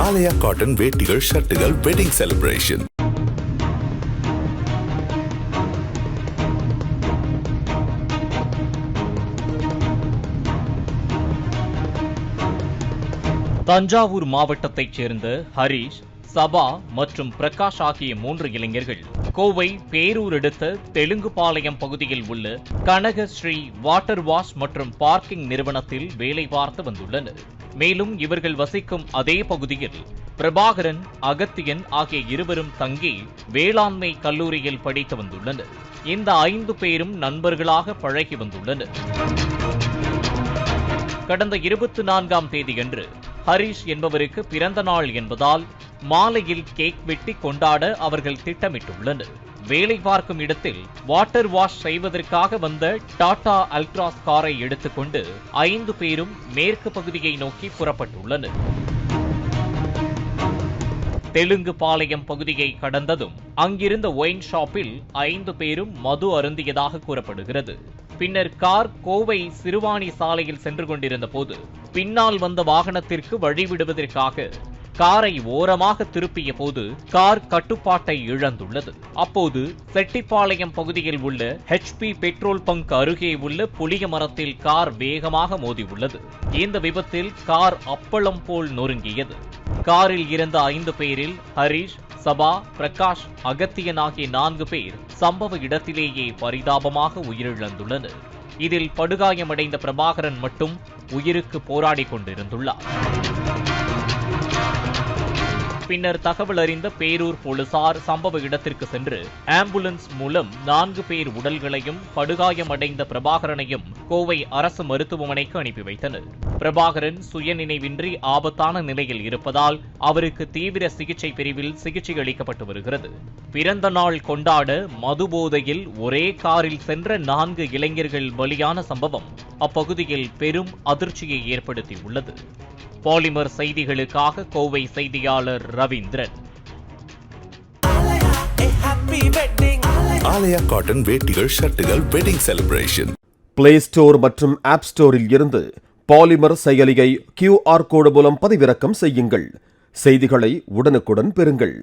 ஆலயா cotton வேட்டிகள் ஷர்ட்டுகள் wedding celebration. Thanjavur மாவட்டத்தைச் சேர்ந்த ஹரீஷ், சபா மற்றும் பிரகாஷ் ஆகிய 3 இளைஞர்கள் கோவை பேரூர் அடுத்த தெலுங்குபாளையம் பகுதியில் உள்ள கனகஸ்ரீ வாட்டர் வாஷ் மற்றும் பார்க்கிங் நிறுவனத்தில் வேலை பார்த்து வந்துள்ளனர். மேலும் இவர்கள் வசிக்கும் அதே பகுதியில் பிரபாகரன், அகத்தியன் ஆகிய இருவரும் தங்கி வேளாண்மை கல்லூரியில் படித்து வந்துள்ளனர். இந்த 5 பேரும் நண்பர்களாக பழகி வந்துள்ளனர். கடந்த 24ஆம் தேதியன்று ஹரீஷ் என்பவருக்கு பிறந்த நாள் என்பதால் மாலையில் கேக் வெட்டி கொண்டாட அவர்கள் திட்டமிட்டுள்ளனர். வேலை பார்க்கும் இடத்தில் வாட்டர் வாஷ் செய்வதற்காக வந்த டாடா அல்ட்ராஸ் காரை எடுத்துக்கொண்டு 5 பேரும் மேற்கு பகுதியை நோக்கி புறப்பட்டுள்ளனர். தெலுங்கு பாளையம் பகுதியை கடந்ததும் அங்கிருந்த ஒயின் ஷாப்பில் 5 பேரும் மது அருந்தியதாக கூறப்படுகிறது. பின்னர் கார் கோவை சிறுவாணி சாலையில் சென்று கொண்டிருந்த போது பின்னால் வந்த வாகனத்திற்கு வழிவிடுவதற்காக காரை ஓரமாக திருப்பிய போது கார் கட்டுப்பாட்டை இழந்துள்ளது. அப்போது செட்டிப்பாளையம் பகுதியில் உள்ள HP பெட்ரோல் பங்க் அருகே உள்ள புளிய மரத்தில் கார் வேகமாக மோதியுள்ளது. இந்த விபத்தில் கார் அப்பளம் போல் நொறுங்கியது. காரில் இருந்த 5 பேரில் ஹரீஷ், சபா, பிரகாஷ், அகத்தியன் ஆகிய 4 பேர் சம்பவ இடத்திலேயே பரிதாபமாக உயிரிழந்துள்ளனர். இதில் படுகாயமடைந்த பிரபாகரன் மட்டும் உயிருக்கு போராடிக் கொண்டிருந்துள்ளார். பின்னர் தகவல் அறிந்த பேரூர் போலீசார் சம்பவ இடத்திற்கு சென்று ஆம்புலன்ஸ் மூலம் 4 பேர் உடல்களையும் படுகாயமடைந்த பிரபாகரனையும் கோவை அரசு மருத்துவமனைக்கு அனுப்பி வைத்தனர். பிரபாகரன் சுயநினைவின்றி ஆபத்தான நிலையில் இருப்பதால் அவருக்கு தீவிர சிகிச்சை பிரிவில் சிகிச்சை அளிக்கப்பட்டு வருகிறது. பிறந்த நாள் கொண்டாட மதுபோதையில் ஒரே காரில் சென்ற 4 இளைஞர்கள் பலியான சம்பவம் அப்பகுதியில் பெரும் அதிர்ச்சியை ஏற்படுத்தியுள்ளது. பாலிமர் செய்திகளுக்காக கோவை செய்தியாளர் ரவீந்திரன். ஆலயா காட்டன் வேட்டிகள் ஷர்ட்டுகள் வெட்டிங் செலிப்ரேஷன். பிளே ஸ்டோர் மற்றும் ஆப் ஸ்டோரில் இருந்து பாலிமர் செயலியை QR கோடு மூலம் பதிவிறக்கம் செய்யுங்கள். செய்திகளை உடனுக்குடன் பெறுங்கள்.